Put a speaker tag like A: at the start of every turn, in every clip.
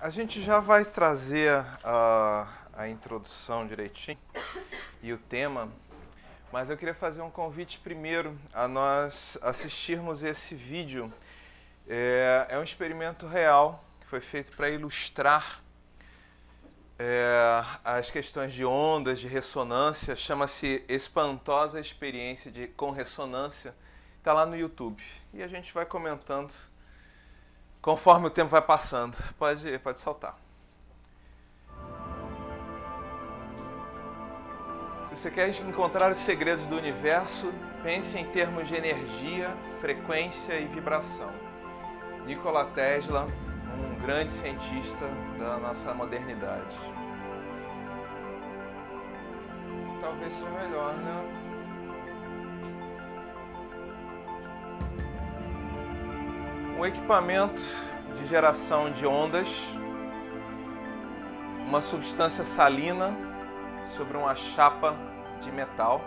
A: A gente já vai trazer a introdução direitinho e o tema, mas eu queria fazer um convite primeiro a nós assistirmos esse vídeo. É um experimento real que foi feito para ilustrar as questões de ondas, de ressonância. Chama-se Espantosa Experiência com Ressonância. Está lá no YouTube. E a gente vai comentando conforme o tempo vai passando. Pode saltar. Se você quer encontrar os segredos do universo, pense em termos de energia, frequência e vibração. Nikola Tesla, um grande cientista da nossa modernidade. Talvez seja melhor, né? Um equipamento de geração de ondas, uma substância salina sobre uma chapa de metal,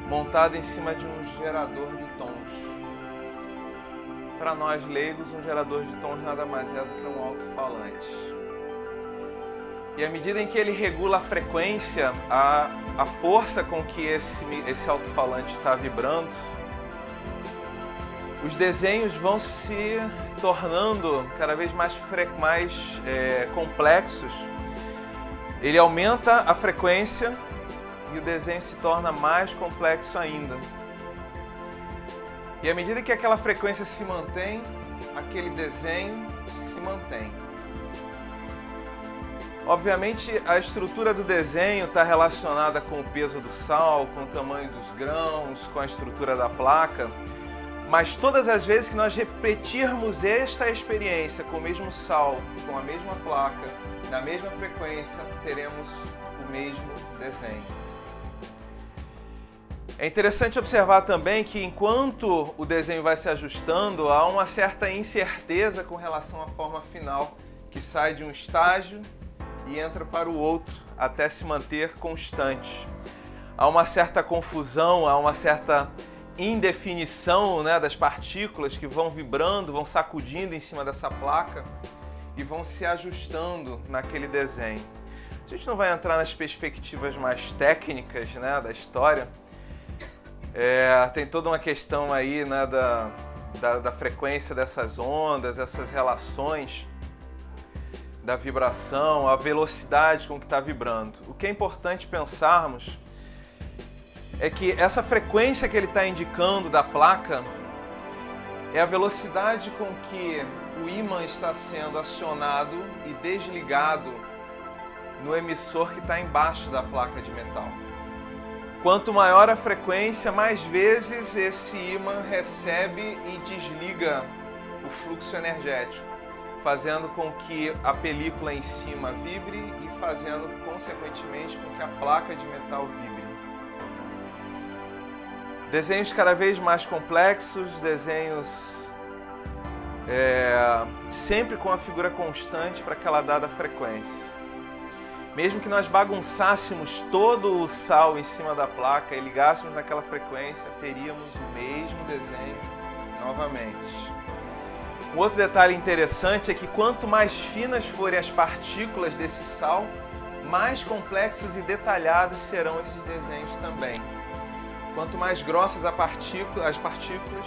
A: montada em cima de um gerador de tons. Para nós leigos, um gerador de tons nada mais é do que um alto-falante. E à medida em que ele regula a frequência, a força com que esse alto-falante está vibrando, os desenhos vão se tornando cada vez mais complexos. Ele aumenta a frequência e o desenho se torna mais complexo ainda. E à medida que aquela frequência se mantém, aquele desenho se mantém. Obviamente, a estrutura do desenho está relacionada com o peso do sal, com o tamanho dos grãos, com a estrutura da placa. Mas todas as vezes que nós repetirmos esta experiência com o mesmo sal, com a mesma placa, na mesma frequência, teremos o mesmo desenho. É interessante observar também que enquanto o desenho vai se ajustando, há uma certa incerteza com relação à forma final, que sai de um estágio e entra para o outro, até se manter constante. Há uma certa confusão, há uma certa indefinição, né, das partículas que vão vibrando, vão sacudindo em cima dessa placa e vão se ajustando naquele desenho. A gente não vai entrar nas perspectivas mais técnicas, né, da história. Tem toda uma questão aí, né, da frequência dessas ondas, essas relações da vibração, a velocidade com que está vibrando. O que é importante pensarmos é que essa frequência que ele está indicando da placa é a velocidade com que o ímã está sendo acionado e desligado no emissor que está embaixo da placa de metal. Quanto maior a frequência, mais vezes esse ímã recebe e desliga o fluxo energético, fazendo com que a película em cima vibre e fazendo, consequentemente, com que a placa de metal vibre. Desenhos cada vez mais complexos, desenhos sempre com a figura constante para aquela dada frequência. Mesmo que nós bagunçássemos todo o sal em cima da placa e ligássemos naquela frequência, teríamos o mesmo desenho novamente. Um outro detalhe interessante é que quanto mais finas forem as partículas desse sal, mais complexos e detalhados serão esses desenhos também. Quanto mais grossas as partículas,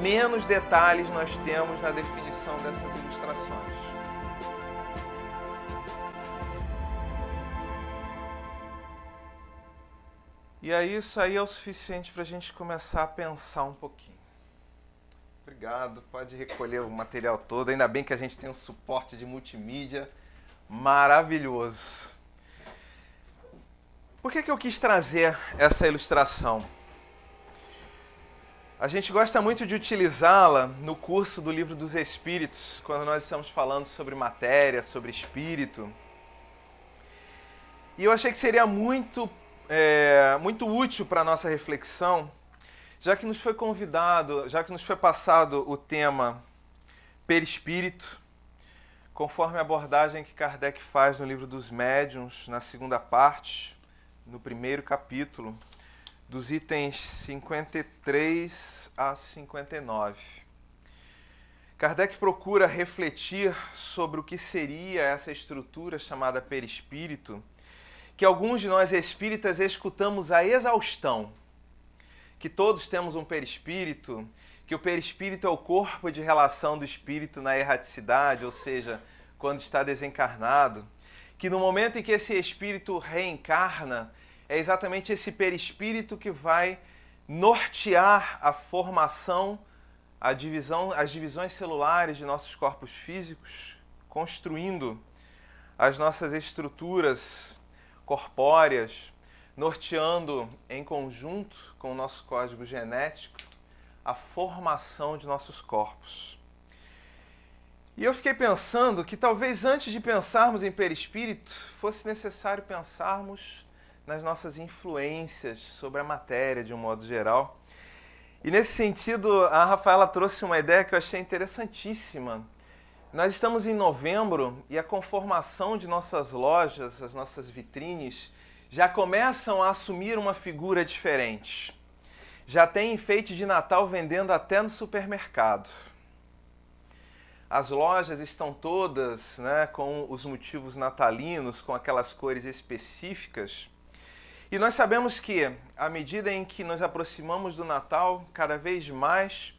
A: menos detalhes nós temos na definição dessas ilustrações. E aí isso aí é o suficiente para a gente começar a pensar um pouquinho. Obrigado, pode recolher o material todo. Ainda bem que a gente tem um suporte de multimídia maravilhoso. Por que eu quis trazer essa ilustração? A gente gosta muito de utilizá-la no curso do Livro dos Espíritos, quando nós estamos falando sobre matéria, sobre espírito. E eu achei que seria muito útil para a nossa reflexão, já que nos foi passado o tema perispírito, conforme a abordagem que Kardec faz no Livro dos Médiuns, na segunda parte, no primeiro capítulo, dos itens 53 a 59. Kardec procura refletir sobre o que seria essa estrutura chamada perispírito, que alguns de nós espíritas escutamos a exaustão, que todos temos um perispírito, que o perispírito é o corpo de relação do espírito na erraticidade, ou seja, quando está desencarnado, que no momento em que esse espírito reencarna, é exatamente esse perispírito que vai nortear a formação, as divisões celulares de nossos corpos físicos, construindo as nossas estruturas corpóreas, norteando em conjunto com o nosso código genético a formação de nossos corpos. E eu fiquei pensando que talvez antes de pensarmos em perispírito, fosse necessário pensarmos nas nossas influências sobre a matéria de um modo geral. E nesse sentido, a Rafaela trouxe uma ideia que eu achei interessantíssima. Nós estamos em novembro e a conformação de nossas lojas, as nossas vitrines, já começam a assumir uma figura diferente. Já tem enfeite de Natal vendendo até no supermercado. As lojas estão todas, né, com os motivos natalinos, com aquelas cores específicas. E nós sabemos que, à medida em que nos aproximamos do Natal, cada vez mais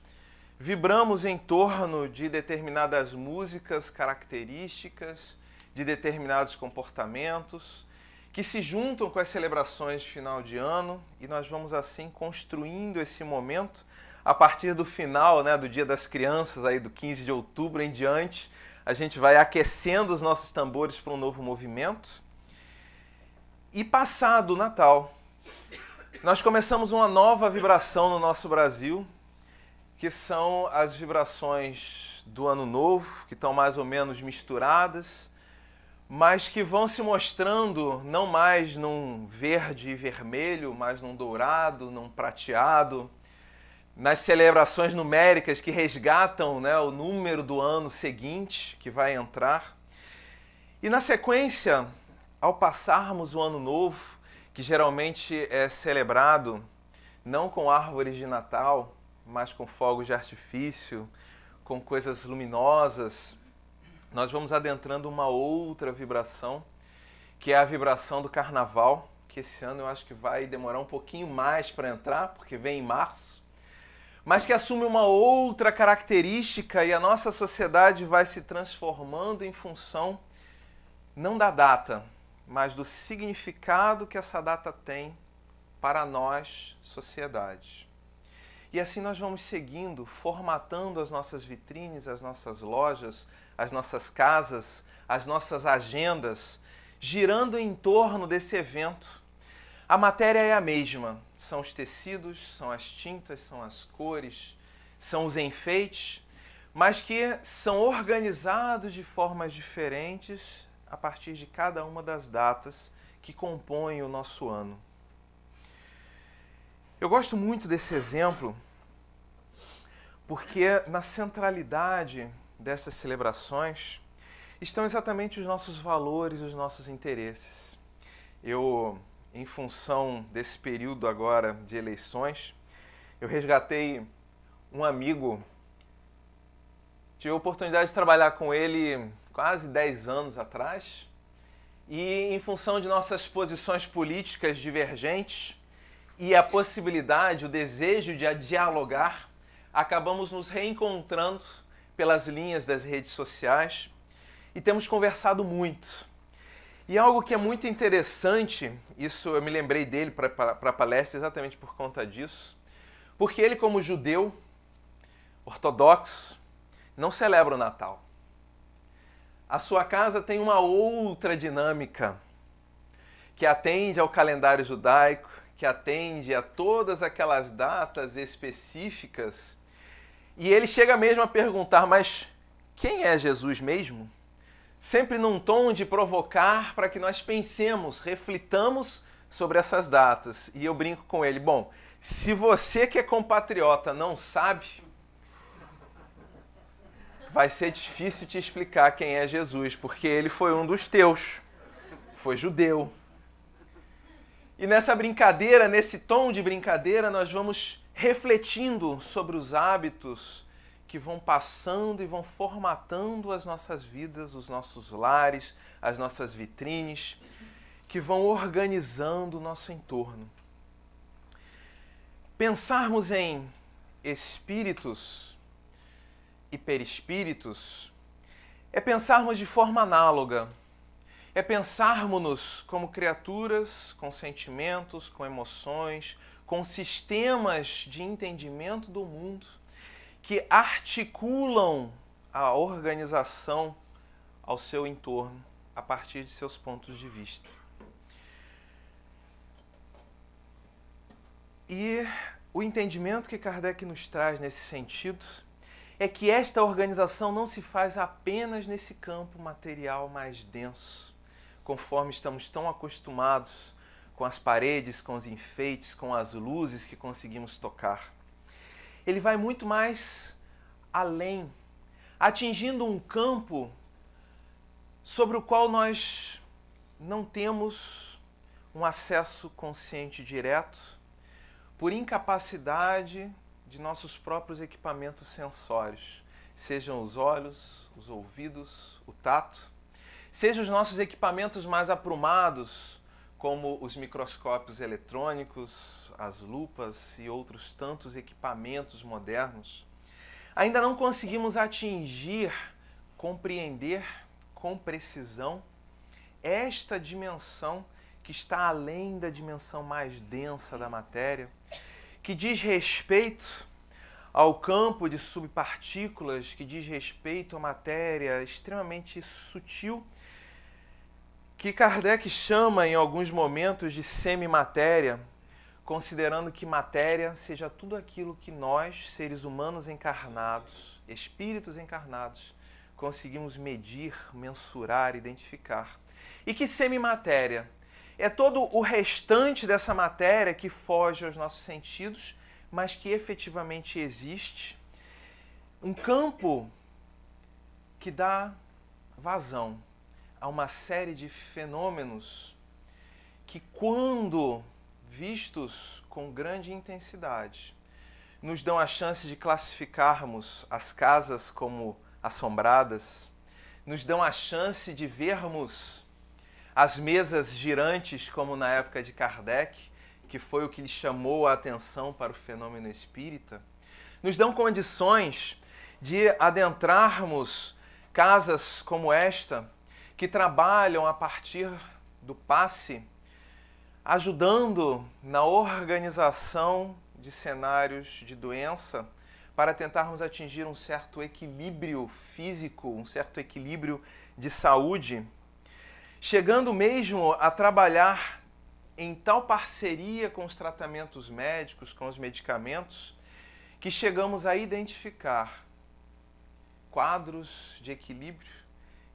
A: vibramos em torno de determinadas músicas características, de determinados comportamentos, que se juntam com as celebrações de final de ano, e nós vamos assim construindo esse momento a partir do final, né, do Dia das Crianças, aí do 15 de outubro em diante. A gente vai aquecendo os nossos tambores para um novo movimento. E passado o Natal, nós começamos uma nova vibração no nosso Brasil, que são as vibrações do Ano Novo, que estão mais ou menos misturadas, mas que vão se mostrando não mais num verde e vermelho, mas num dourado, num prateado, nas celebrações numéricas que resgatam, né, o número do ano seguinte que vai entrar. E na sequência, ao passarmos o Ano Novo, que geralmente é celebrado não com árvores de Natal, mas com fogos de artifício, com coisas luminosas, nós vamos adentrando uma outra vibração, que é a vibração do Carnaval, que esse ano eu acho que vai demorar um pouquinho mais para entrar, porque vem em março, mas que assume uma outra característica e a nossa sociedade vai se transformando em função não da data, mas do significado que essa data tem para nós, sociedade. E assim nós vamos seguindo, formatando as nossas vitrines, as nossas lojas, as nossas casas, as nossas agendas, girando em torno desse evento. A matéria é a mesma, são os tecidos, são as tintas, são as cores, são os enfeites, mas que são organizados de formas diferentes a partir de cada uma das datas que compõem o nosso ano. Eu gosto muito desse exemplo porque na centralidade dessas celebrações estão exatamente os nossos valores, os nossos interesses. Eu, em função desse período agora de eleições, eu resgatei um amigo, tive a oportunidade de trabalhar com ele quase 10 anos atrás, e em função de nossas posições políticas divergentes e a possibilidade, o desejo de dialogar, acabamos nos reencontrando pelas linhas das redes sociais e temos conversado muito. E algo que é muito interessante, isso eu me lembrei dele para a palestra exatamente por conta disso, porque ele, como judeu ortodoxo, não celebra o Natal. A sua casa tem uma outra dinâmica que atende ao calendário judaico, que atende a todas aquelas datas específicas. E ele chega mesmo a perguntar, mas quem é Jesus mesmo? Sempre num tom de provocar para que nós pensemos, reflitamos sobre essas datas. E eu brinco com ele, bom, se você que é compatriota não sabe, vai ser difícil te explicar quem é Jesus, porque ele foi um dos teus, foi judeu. E nessa brincadeira, nesse tom de brincadeira, nós vamos refletindo sobre os hábitos que vão passando e vão formatando as nossas vidas, os nossos lares, as nossas vitrines, que vão organizando o nosso entorno. Pensarmos em espíritos e perispíritos é pensarmos de forma análoga, é pensarmos-nos como criaturas com sentimentos, com emoções, com sistemas de entendimento do mundo que articulam a organização ao seu entorno a partir de seus pontos de vista. E o entendimento que Kardec nos traz nesse sentido é que esta organização não se faz apenas nesse campo material mais denso, conforme estamos tão acostumados com as paredes, com os enfeites, com as luzes que conseguimos tocar. Ele vai muito mais além, atingindo um campo sobre o qual nós não temos um acesso consciente direto, por incapacidade de nossos próprios equipamentos sensórios, sejam os olhos, os ouvidos, o tato, sejam os nossos equipamentos mais aprumados, como os microscópios eletrônicos, as lupas e outros tantos equipamentos modernos. Ainda não conseguimos atingir, compreender com precisão esta dimensão que está além da dimensão mais densa da matéria, que diz respeito ao campo de subpartículas, que diz respeito à matéria extremamente sutil, que Kardec chama em alguns momentos de semimatéria, considerando que matéria seja tudo aquilo que nós, seres humanos encarnados, espíritos encarnados, conseguimos medir, mensurar, identificar. E que semimatéria é todo o restante dessa matéria que foge aos nossos sentidos, mas que efetivamente existe. Um campo que dá vazão a uma série de fenômenos que, quando vistos com grande intensidade, nos dão a chance de classificarmos as casas como assombradas, nos dão a chance de vermos as mesas girantes, como na época de Kardec, que foi o que lhe chamou a atenção para o fenômeno espírita, nos dão condições de adentrarmos casas como esta, que trabalham a partir do passe, ajudando na organização de cenários de doença, para tentarmos atingir um certo equilíbrio físico, um certo equilíbrio de saúde, chegando mesmo a trabalhar em tal parceria com os tratamentos médicos, com os medicamentos, que chegamos a identificar quadros de equilíbrio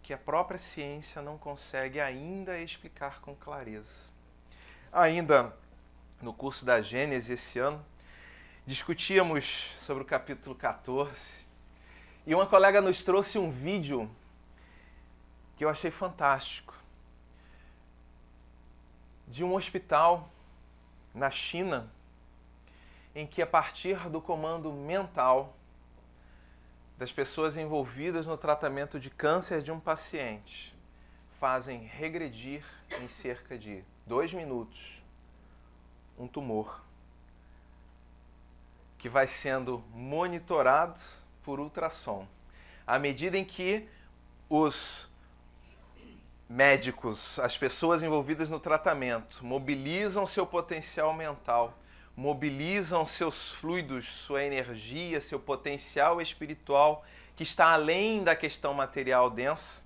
A: que a própria ciência não consegue ainda explicar com clareza. Ainda no curso da Gênese esse ano, discutíamos sobre o capítulo 14 e uma colega nos trouxe um vídeo que eu achei fantástico, de um hospital na China, em que, a partir do comando mental das pessoas envolvidas no tratamento de câncer de um paciente, fazem regredir em cerca de 2 minutos um tumor que vai sendo monitorado por ultrassom. À medida em que os médicos, as pessoas envolvidas no tratamento, mobilizam seu potencial mental, mobilizam seus fluidos, sua energia, seu potencial espiritual, que está além da questão material densa,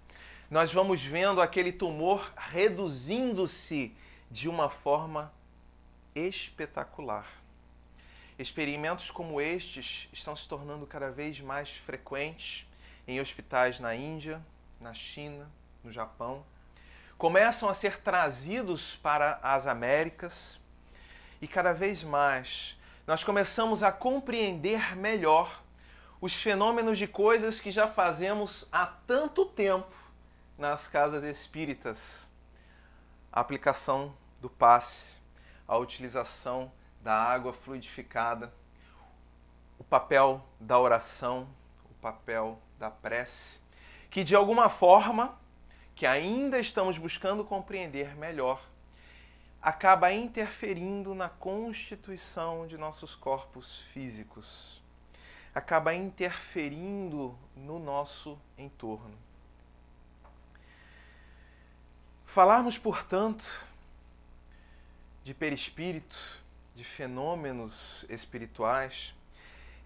A: nós vamos vendo aquele tumor reduzindo-se de uma forma espetacular. Experimentos como estes estão se tornando cada vez mais frequentes em hospitais na Índia, na China, no Japão. Começam a ser trazidos para as Américas e cada vez mais nós começamos a compreender melhor os fenômenos de coisas que já fazemos há tanto tempo nas casas espíritas. A aplicação do passe, a utilização da água fluidificada, o papel da oração, papel da prece, que de alguma forma, que ainda estamos buscando compreender melhor, acaba interferindo na constituição de nossos corpos físicos, acaba interferindo no nosso entorno. Falarmos, portanto, de perispírito, de fenômenos espirituais,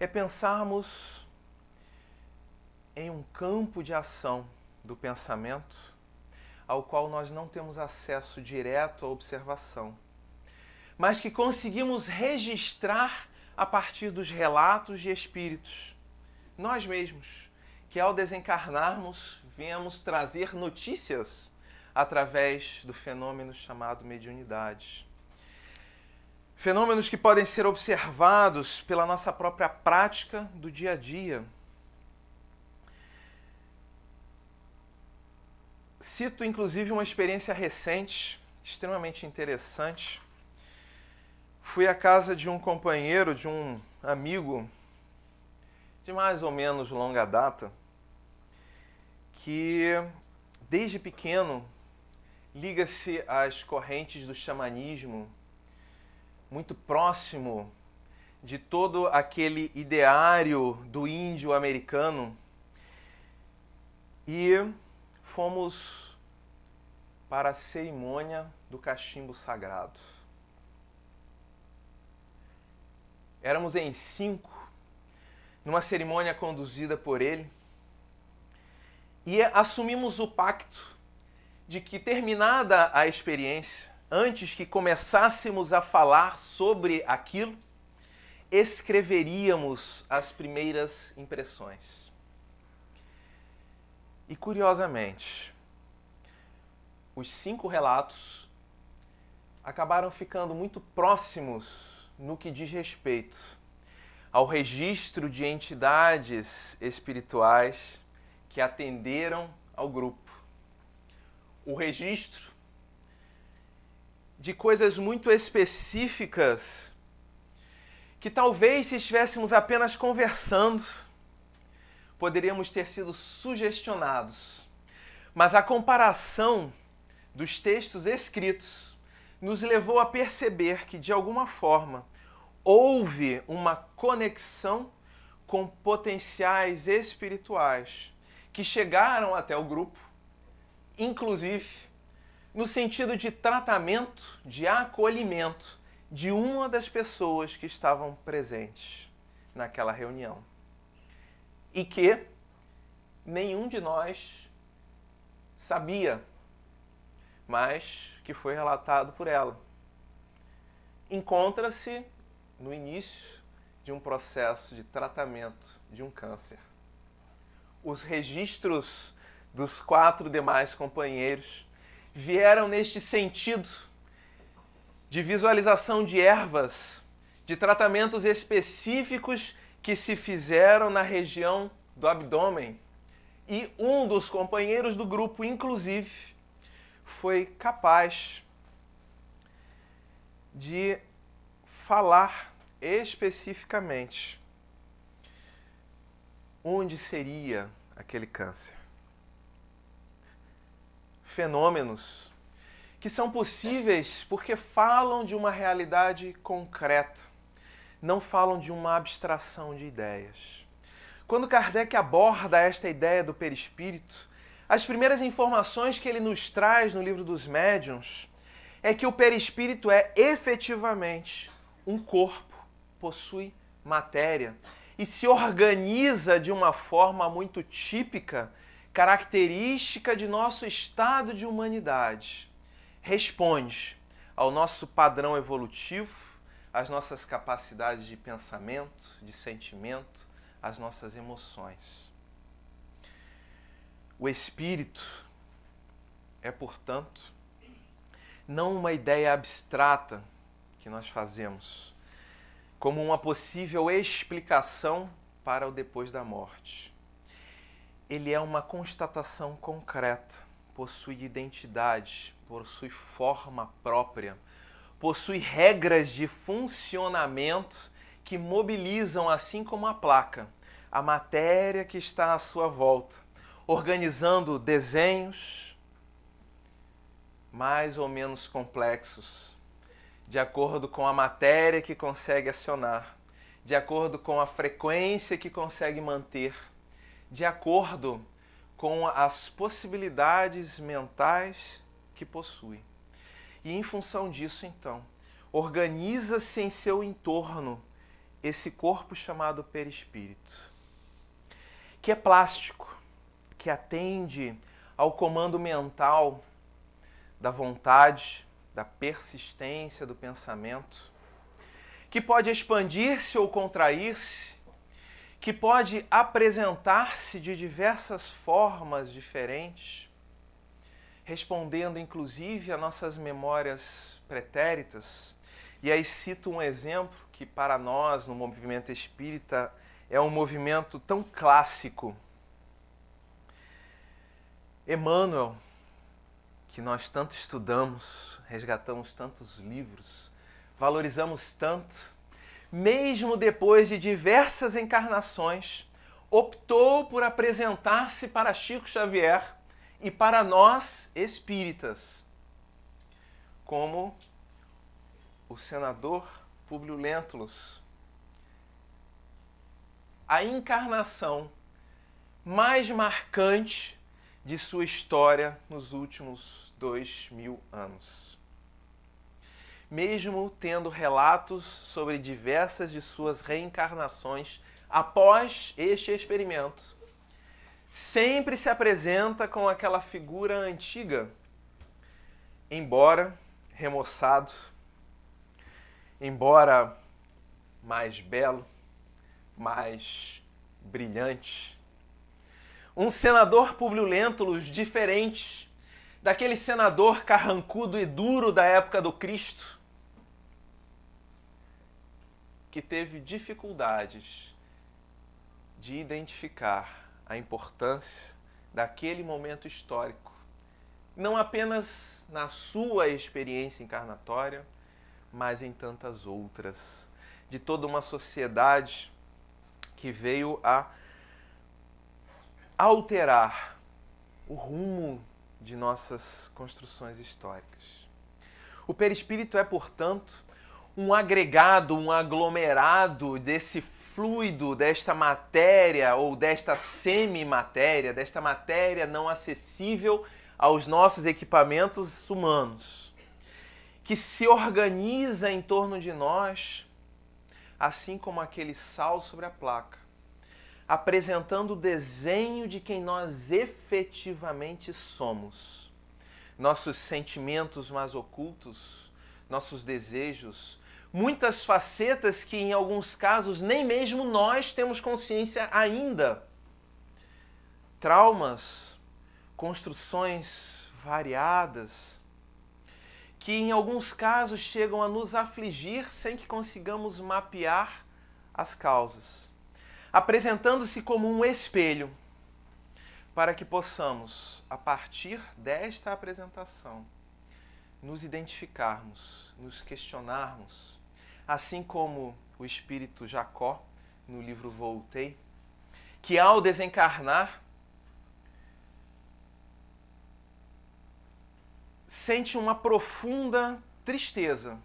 A: é pensarmos em um campo de ação do pensamento ao qual nós não temos acesso direto à observação, mas que conseguimos registrar a partir dos relatos de espíritos, nós mesmos, que ao desencarnarmos, viemos trazer notícias através do fenômeno chamado mediunidade. Fenômenos que podem ser observados pela nossa própria prática do dia a dia. Cito, inclusive, uma experiência recente, extremamente interessante. Fui à casa de um companheiro, de um amigo, de mais ou menos longa data, que, desde pequeno, liga-se às correntes do xamanismo, muito próximo de todo aquele ideário do índio americano, e fomos para a cerimônia do cachimbo sagrado. Éramos em 5, numa cerimônia conduzida por ele, e assumimos o pacto de que, terminada a experiência, antes que começássemos a falar sobre aquilo, escreveríamos as primeiras impressões. E, curiosamente, os 5 relatos acabaram ficando muito próximos no que diz respeito ao registro de entidades espirituais que atenderam ao grupo. O registro de coisas muito específicas que talvez, se estivéssemos apenas conversando, poderíamos ter sido sugestionados. Mas a comparação dos textos escritos nos levou a perceber que, de alguma forma, houve uma conexão com potenciais espirituais que chegaram até o grupo, inclusive no sentido de tratamento, de acolhimento de uma das pessoas que estavam presentes naquela reunião. E que nenhum de nós sabia, mas que foi relatado por ela. Encontra-se no início de um processo de tratamento de um câncer. Os registros dos 4 demais companheiros vieram neste sentido de visualização de ervas, de tratamentos específicos que se fizeram na região do abdômen. E um dos companheiros do grupo, inclusive, foi capaz de falar especificamente onde seria aquele câncer. Fenômenos que são possíveis porque falam de uma realidade concreta, não falam de uma abstração de ideias. Quando Kardec aborda esta ideia do perispírito, as primeiras informações que ele nos traz no Livro dos Médiuns é que o perispírito é efetivamente um corpo, possui matéria e se organiza de uma forma muito típica, característica de nosso estado de humanidade. Responde ao nosso padrão evolutivo, às nossas capacidades de pensamento, de sentimento, às nossas emoções. O espírito é, portanto, não uma ideia abstrata que nós fazemos, como uma possível explicação para o depois da morte. Ele é uma constatação concreta, possui identidade, possui forma própria, possui regras de funcionamento que mobilizam, assim como a placa, a matéria que está à sua volta, organizando desenhos mais ou menos complexos, de acordo com a matéria que consegue acionar, de acordo com a frequência que consegue manter, de acordo com as possibilidades mentais que possui. E em função disso, então, organiza-se em seu entorno esse corpo chamado perispírito, que é plástico, que atende ao comando mental da vontade, da persistência do pensamento, que pode expandir-se ou contrair-se, que pode apresentar-se de diversas formas diferentes, respondendo inclusive a nossas memórias pretéritas. E aí cito um exemplo que para nós no movimento espírita é um movimento tão clássico. Emmanuel, que nós tanto estudamos, resgatamos tantos livros, valorizamos tanto, mesmo depois de diversas encarnações, optou por apresentar-se para Chico Xavier e para nós espíritas, como o senador Públio Lentulus. A encarnação mais marcante de sua história nos últimos 2000 anos. Mesmo tendo relatos sobre diversas de suas reencarnações após este experimento, sempre se apresenta com aquela figura antiga, embora remoçado, embora mais belo, mais brilhante. Um senador Públio Lentulus diferente daquele senador carrancudo e duro da época do Cristo, que teve dificuldades de identificar a importância daquele momento histórico, não apenas na sua experiência encarnatória, mas em tantas outras, de toda uma sociedade que veio a alterar o rumo de nossas construções históricas. O perispírito é, portanto, um agregado, um aglomerado desse fluido, desta matéria ou desta semimatéria, desta matéria não acessível aos nossos equipamentos humanos, que se organiza em torno de nós, assim como aquele sal sobre a placa, apresentando o desenho de quem nós efetivamente somos. Nossos sentimentos mais ocultos, nossos desejos, muitas facetas que em alguns casos nem mesmo nós temos consciência ainda. Traumas, construções variadas, que em alguns casos chegam a nos afligir sem que consigamos mapear as causas, apresentando-se como um espelho, para que possamos, a partir desta apresentação, nos identificarmos, nos questionarmos, assim como o espírito Jacó, no livro Voltei, que ao desencarnar, sente uma profunda tristeza,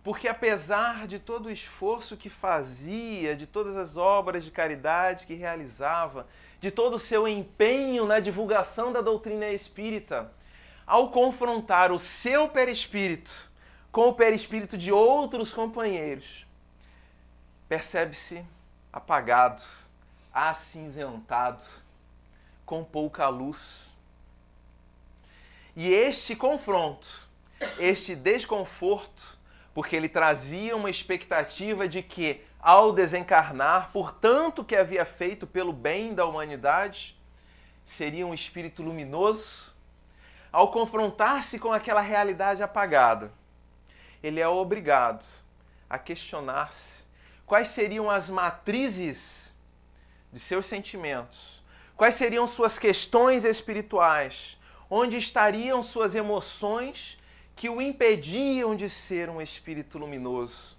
A: porque apesar de todo o esforço que fazia, de todas as obras de caridade que realizava, de todo o seu empenho na divulgação da doutrina espírita, ao confrontar o seu perispírito com o perispírito de outros companheiros, percebe-se apagado, acinzentado, com pouca luz. E este confronto, este desconforto, porque ele trazia uma expectativa de que, ao desencarnar, por tanto que havia feito pelo bem da humanidade, seria um espírito luminoso. Ao confrontar-se com aquela realidade apagada, ele é obrigado a questionar-se quais seriam as matrizes de seus sentimentos, quais seriam suas questões espirituais, onde estariam suas emoções que o impediam de ser um espírito luminoso.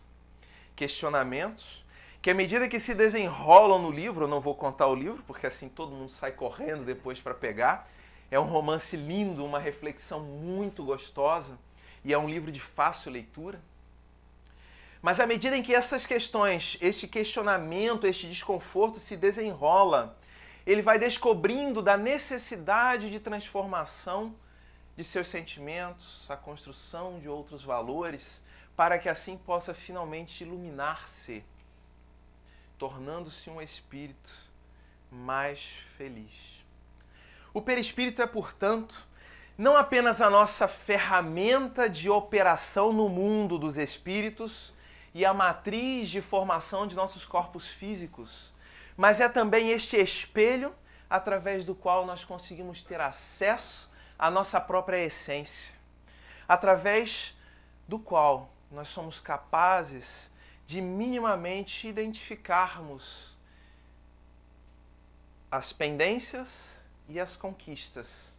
A: Questionamentos que à medida que se desenrolam no livro, eu não vou contar o livro, porque assim todo mundo sai correndo depois para pegar, é um romance lindo, uma reflexão muito gostosa, e é um livro de fácil leitura. Mas à medida em que essas questões, este questionamento, este desconforto se desenrola, ele vai descobrindo da necessidade de transformação de seus sentimentos, a construção de outros valores, para que assim possa finalmente iluminar-se, tornando-se um espírito mais feliz. O perispírito é, portanto, não apenas a nossa ferramenta de operação no mundo dos espíritos e a matriz de formação de nossos corpos físicos, mas é também este espelho através do qual nós conseguimos ter acesso à nossa própria essência, através do qual nós somos capazes de minimamente identificarmos as pendências e as conquistas.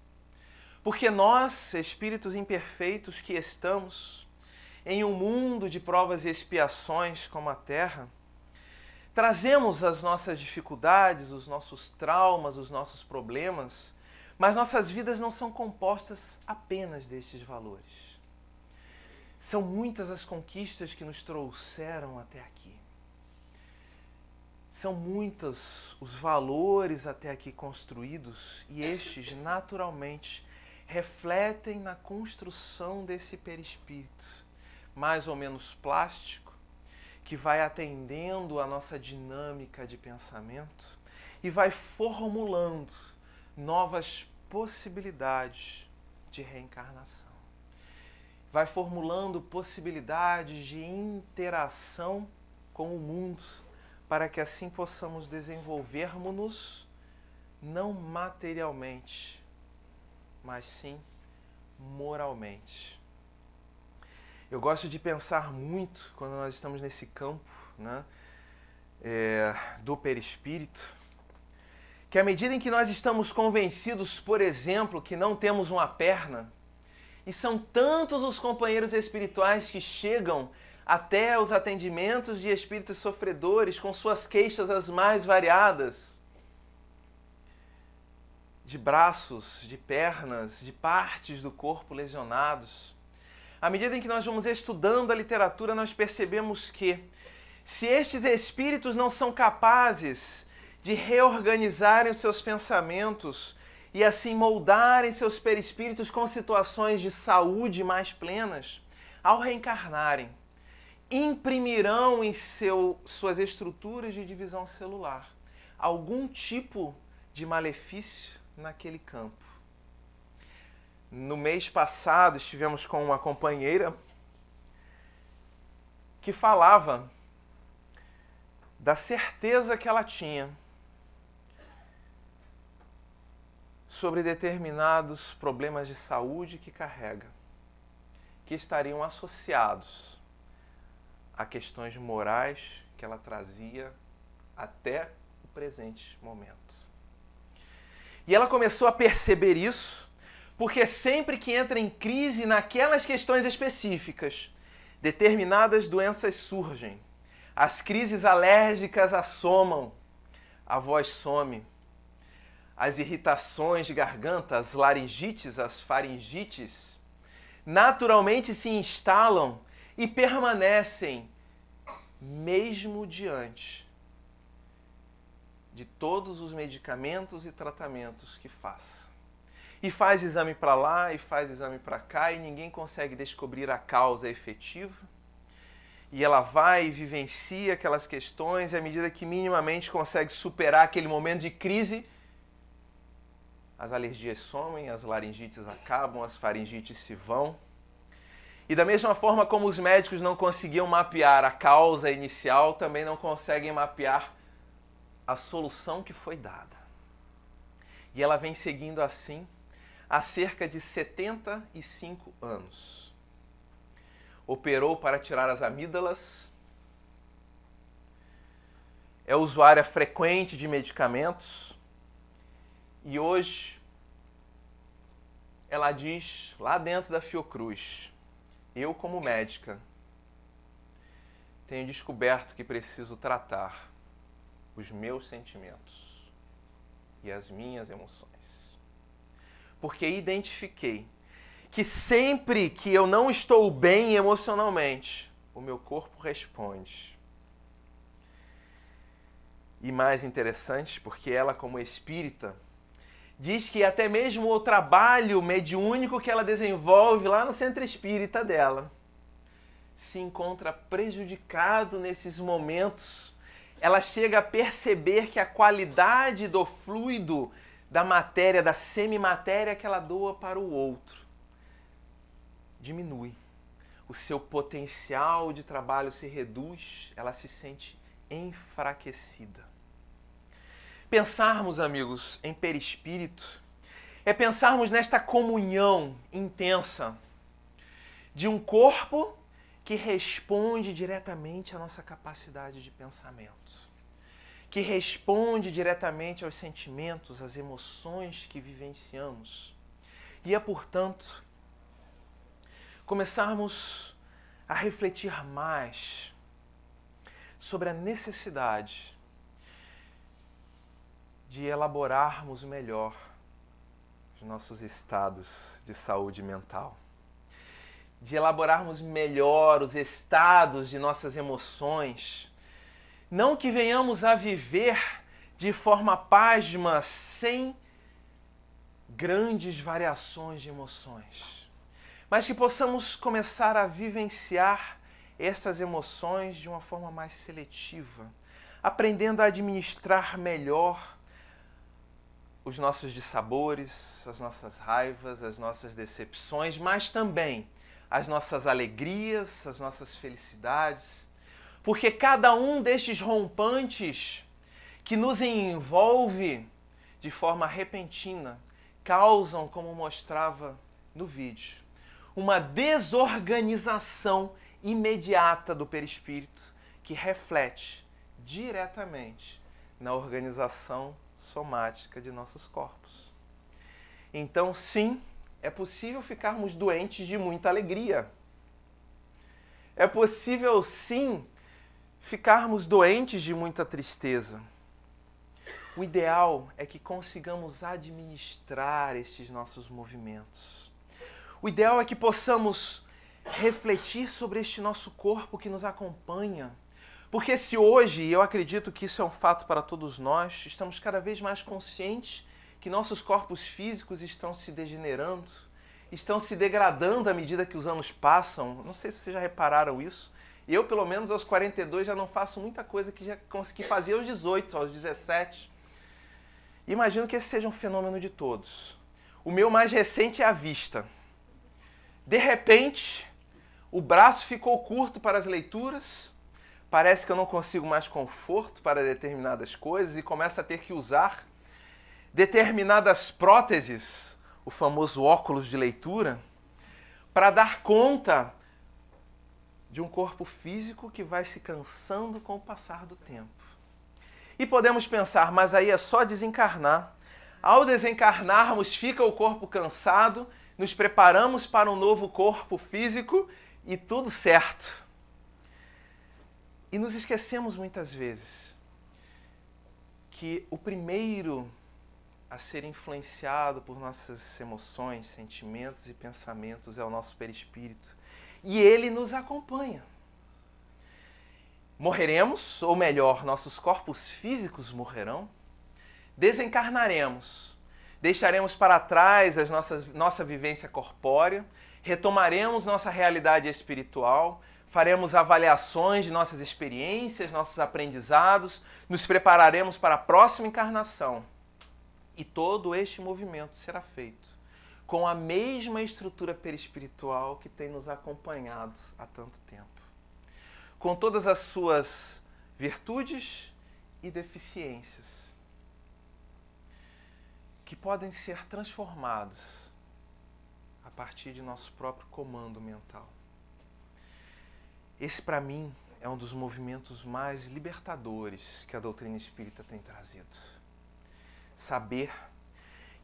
A: Porque nós, espíritos imperfeitos que estamos em um mundo de provas e expiações como a Terra, trazemos as nossas dificuldades, os nossos traumas, os nossos problemas, mas nossas vidas não são compostas apenas destes valores. São muitas as conquistas que nos trouxeram até aqui. São muitos os valores até aqui construídos e estes, naturalmente, refletem na construção desse perispírito, mais ou menos plástico, que vai atendendo a nossa dinâmica de pensamento e vai formulando novas possibilidades de reencarnação. Vai formulando possibilidades de interação com o mundo, para que assim possamos desenvolvermos-nos não materialmente, mas sim moralmente. Eu gosto de pensar muito, quando nós estamos nesse campo, né, do perispírito, que à medida em que nós estamos convencidos, por exemplo, que não temos uma perna, e são tantos os companheiros espirituais que chegam até os atendimentos de espíritos sofredores com suas queixas as mais variadas, de braços, de pernas, de partes do corpo lesionados. À medida em que nós vamos estudando a literatura, nós percebemos que, se estes espíritos não são capazes de reorganizarem os seus pensamentos e assim moldarem seus perispíritos com situações de saúde mais plenas, ao reencarnarem, imprimirão em suas estruturas de divisão celular algum tipo de malefício naquele campo. No mês passado estivemos com uma companheira que falava da certeza que ela tinha sobre determinados problemas de saúde que carrega, que estariam associados a questões morais que ela trazia até o presente momento. E ela começou a perceber isso, porque sempre que entra em crise naquelas questões específicas, determinadas doenças surgem, as crises alérgicas assomam, a voz some, as irritações de garganta, as laringites, as faringites, naturalmente se instalam e permanecem mesmo diante de todos os medicamentos e tratamentos que faça. E faz exame para lá e faz exame para cá e ninguém consegue descobrir a causa efetiva. E ela vai e vivencia aquelas questões e à medida que minimamente consegue superar aquele momento de crise, as alergias somem, as laringites acabam, as faringites se vão. E da mesma forma como os médicos não conseguiam mapear a causa inicial, também não conseguem mapear a solução que foi dada. E ela vem seguindo assim há cerca de 75 anos. Operou para tirar as amígdalas, é usuária frequente de medicamentos e hoje ela diz lá dentro da Fiocruz: eu como médica tenho descoberto que preciso tratar os meus sentimentos e as minhas emoções. Porque identifiquei que sempre que eu não estou bem emocionalmente, o meu corpo responde. E mais interessante, porque ela, como espírita, diz que até mesmo o trabalho mediúnico que ela desenvolve lá no centro espírita dela se encontra prejudicado nesses momentos. Ela chega a perceber que a qualidade do fluido, da matéria, da semimatéria que ela doa para o outro, diminui. O seu potencial de trabalho se reduz, ela se sente enfraquecida. Pensarmos, amigos, em perispírito é pensarmos nesta comunhão intensa de um corpo que responde diretamente à nossa capacidade de pensamento, que responde diretamente aos sentimentos, às emoções que vivenciamos. E é, portanto, começarmos a refletir mais sobre a necessidade de elaborarmos melhor os nossos estados de saúde mental, de elaborarmos melhor os estados de nossas emoções, não que venhamos a viver de forma pasma, sem grandes variações de emoções, mas que possamos começar a vivenciar essas emoções de uma forma mais seletiva, aprendendo a administrar melhor os nossos dissabores, as nossas raivas, as nossas decepções, mas também as nossas alegrias, as nossas felicidades, porque cada um destes rompantes que nos envolve de forma repentina causam, como mostrava no vídeo, uma desorganização imediata do perispírito que reflete diretamente na organização somática de nossos corpos. Então, sim, é possível ficarmos doentes de muita alegria. É possível, sim, ficarmos doentes de muita tristeza. O ideal é que consigamos administrar estes nossos movimentos. O ideal é que possamos refletir sobre este nosso corpo que nos acompanha. Porque se hoje, e eu acredito que isso é um fato para todos nós, estamos cada vez mais conscientes que nossos corpos físicos estão se degenerando, estão se degradando à medida que os anos passam. Não sei se vocês já repararam isso. Eu, pelo menos aos 42, já não faço muita coisa que já consegui fazer aos 18, aos 17. Imagino que esse seja um fenômeno de todos. O meu mais recente é a vista. De repente, o braço ficou curto para as leituras, parece que eu não consigo mais conforto para determinadas coisas e começo a ter que usar determinadas próteses, o famoso óculos de leitura, para dar conta de um corpo físico que vai se cansando com o passar do tempo. E podemos pensar, mas aí é só desencarnar. Ao desencarnarmos, fica o corpo cansado, nos preparamos para um novo corpo físico e tudo certo. E nos esquecemos muitas vezes que o primeiro a ser influenciado por nossas emoções, sentimentos e pensamentos é o nosso perispírito. E ele nos acompanha. Morreremos, ou melhor, nossos corpos físicos morrerão, desencarnaremos, deixaremos para trás nossa vivência corpórea, retomaremos nossa realidade espiritual, faremos avaliações de nossas experiências, nossos aprendizados, nos prepararemos para a próxima encarnação. E todo este movimento será feito com a mesma estrutura perispiritual que tem nos acompanhado há tanto tempo. Com todas as suas virtudes e deficiências, que podem ser transformados a partir de nosso próprio comando mental. Esse, para mim, é um dos movimentos mais libertadores que a doutrina espírita tem trazido. Saber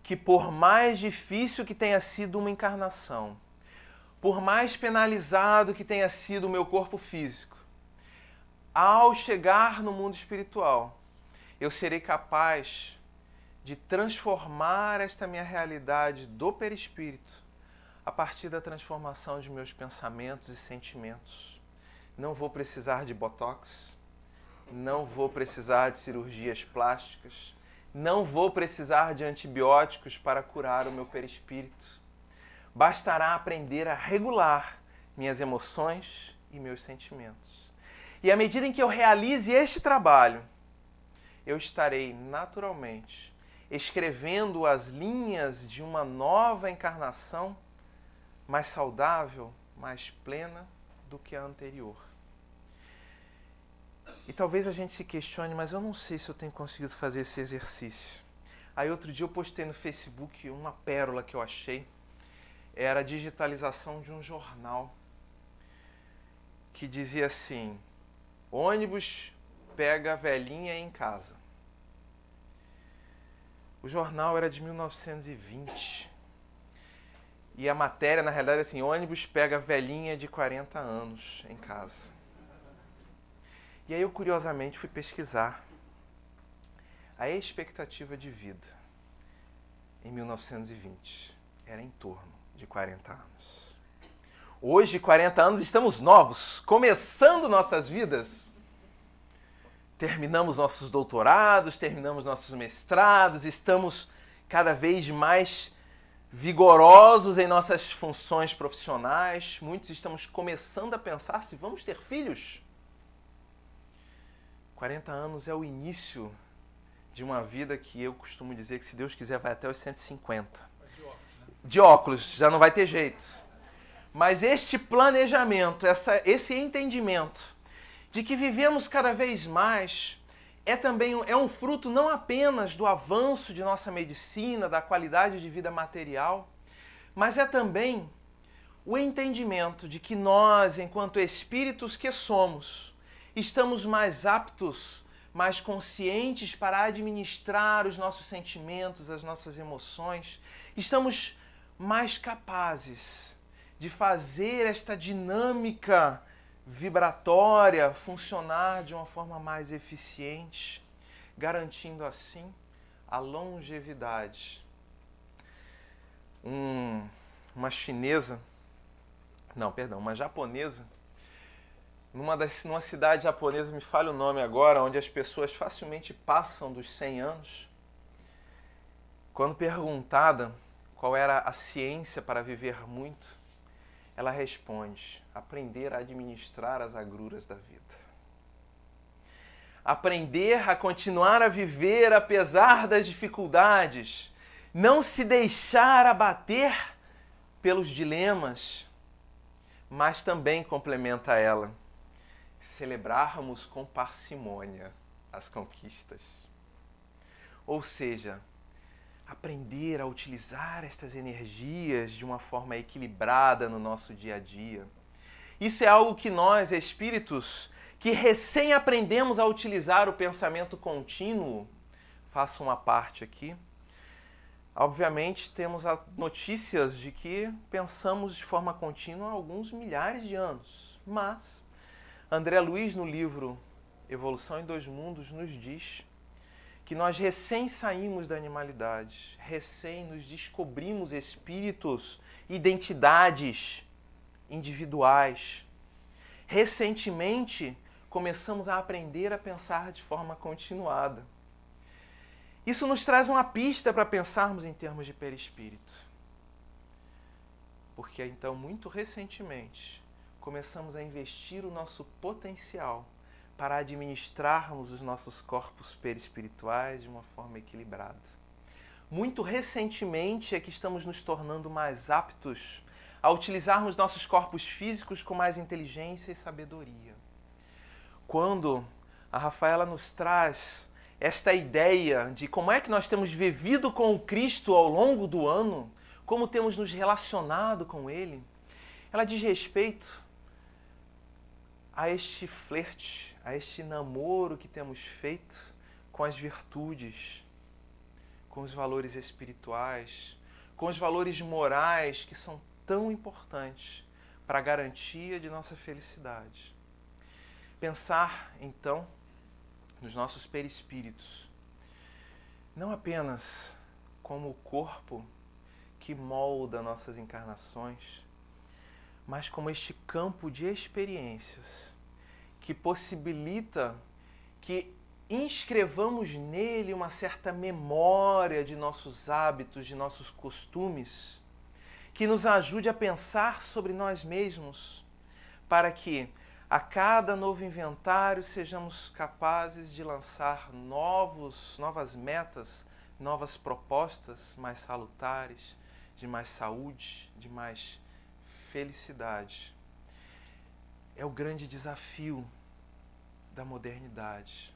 A: que, por mais difícil que tenha sido uma encarnação, por mais penalizado que tenha sido o meu corpo físico, ao chegar no mundo espiritual, eu serei capaz de transformar esta minha realidade do perispírito a partir da transformação de meus pensamentos e sentimentos. Não vou precisar de botox, não vou precisar de cirurgias plásticas, não vou precisar de antibióticos para curar o meu perispírito. Bastará aprender a regular minhas emoções e meus sentimentos. E à medida em que eu realize este trabalho, eu estarei naturalmente escrevendo as linhas de uma nova encarnação mais saudável, mais plena do que a anterior. E talvez a gente se questione, mas eu não sei se eu tenho conseguido fazer esse exercício. Aí outro dia eu postei no Facebook uma pérola que eu achei. Era a digitalização de um jornal que dizia assim: ônibus pega a velhinha em casa. O jornal era de 1920. E a matéria, na realidade, é assim: ônibus pega a velhinha de 40 anos em casa. E aí eu, curiosamente, fui pesquisar a expectativa de vida em 1920. Era em torno de 40 anos. Hoje, 40 anos, estamos novos, começando nossas vidas. Terminamos nossos doutorados, terminamos nossos mestrados, estamos cada vez mais vigorosos em nossas funções profissionais. Muitos estamos começando a pensar se vamos ter filhos. 40 anos é o início de uma vida que eu costumo dizer que, se Deus quiser, vai até os 150. De óculos, já não vai ter jeito. Mas este planejamento, esse entendimento de que vivemos cada vez mais é um fruto não apenas do avanço de nossa medicina, da qualidade de vida material, mas é também o entendimento de que nós, enquanto espíritos que somos, estamos mais aptos, mais conscientes para administrar os nossos sentimentos, as nossas emoções. Estamos mais capazes de fazer esta dinâmica vibratória funcionar de uma forma mais eficiente, garantindo assim a longevidade. Uma japonesa, numa cidade japonesa, me falha o nome agora, onde as pessoas facilmente passam dos 100 anos, quando perguntada qual era a ciência para viver muito, ela responde: aprender a administrar as agruras da vida. Aprender a continuar a viver apesar das dificuldades. Não se deixar abater pelos dilemas, mas também, complementa ela, celebrarmos com parcimônia as conquistas. Ou seja, aprender a utilizar estas energias de uma forma equilibrada no nosso dia a dia. Isso é algo que nós, espíritos, que recém aprendemos a utilizar o pensamento contínuo, faço uma parte aqui. Obviamente temos notícias de que pensamos de forma contínua há alguns milhares de anos, mas André Luiz, no livro Evolução em Dois Mundos, nos diz que nós recém saímos da animalidade, recém nos descobrimos espíritos, identidades individuais. Recentemente, começamos a aprender a pensar de forma continuada. Isso nos traz uma pista para pensarmos em termos de perispírito. Porque então, muito recentemente, começamos a investir o nosso potencial para administrarmos os nossos corpos perispirituais de uma forma equilibrada. Muito recentemente é que estamos nos tornando mais aptos a utilizarmos nossos corpos físicos com mais inteligência e sabedoria. Quando a Rafaela nos traz esta ideia de como é que nós temos vivido com o Cristo ao longo do ano, como temos nos relacionado com Ele, ela diz respeito a este flerte, a este namoro que temos feito com as virtudes, com os valores espirituais, com os valores morais que são tão importantes para a garantia de nossa felicidade. Pensar, então, nos nossos perispíritos, não apenas como o corpo que molda nossas encarnações, mas como este campo de experiências que possibilita que inscrevamos nele uma certa memória de nossos hábitos, de nossos costumes, que nos ajude a pensar sobre nós mesmos, para que a cada novo inventário sejamos capazes de lançar novas metas, novas propostas mais salutares, de mais saúde, de mais felicidade. É o grande desafio da modernidade.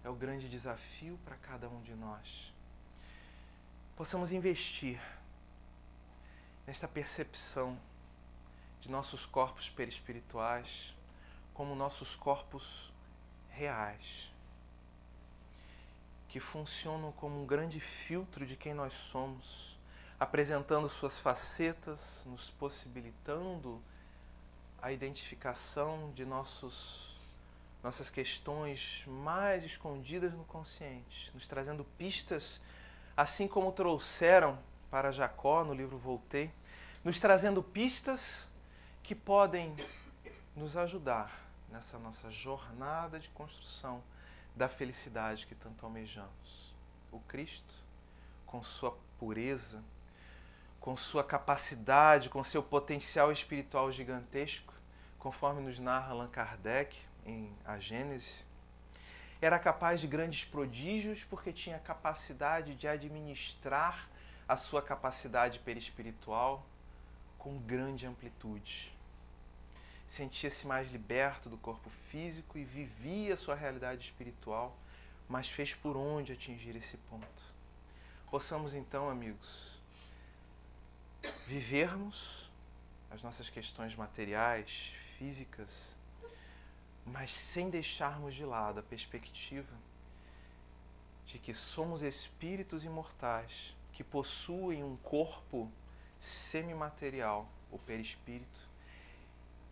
A: É o grande desafio para cada um de nós. Possamos investir nesta percepção de nossos corpos perispirituais como nossos corpos reais, que funcionam como um grande filtro de quem nós somos, apresentando suas facetas, nos possibilitando a identificação de nossas questões mais escondidas no consciente, nos trazendo pistas, assim como trouxeram para Jacó no livro Voltei, nos trazendo pistas que podem nos ajudar nessa nossa jornada de construção da felicidade que tanto almejamos. O Cristo, com sua pureza, com sua capacidade, com seu potencial espiritual gigantesco, conforme nos narra Allan Kardec em A Gênese, era capaz de grandes prodígios porque tinha capacidade de administrar a sua capacidade perispiritual com grande amplitude. Sentia-se mais liberto do corpo físico e vivia a sua realidade espiritual, mas fez por onde atingir esse ponto. Possamos então, amigos, vivermos as nossas questões materiais, físicas, mas sem deixarmos de lado a perspectiva de que somos espíritos imortais que possuem um corpo semimaterial, o perispírito,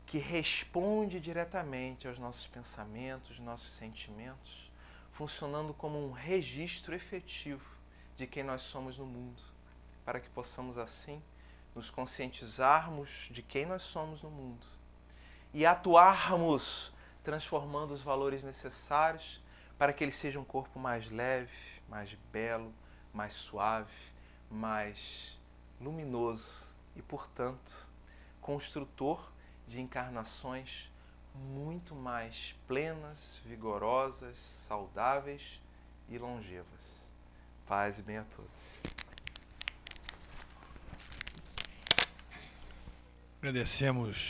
A: que responde diretamente aos nossos pensamentos, nossos sentimentos, funcionando como um registro efetivo de quem nós somos no mundo, para que possamos assim nos conscientizarmos de quem nós somos no mundo e atuarmos transformando os valores necessários para que ele seja um corpo mais leve, mais belo, mais suave, mais luminoso e, portanto, construtor de encarnações muito mais plenas, vigorosas, saudáveis e longevas. Paz e bem a todos.
B: Agradecemos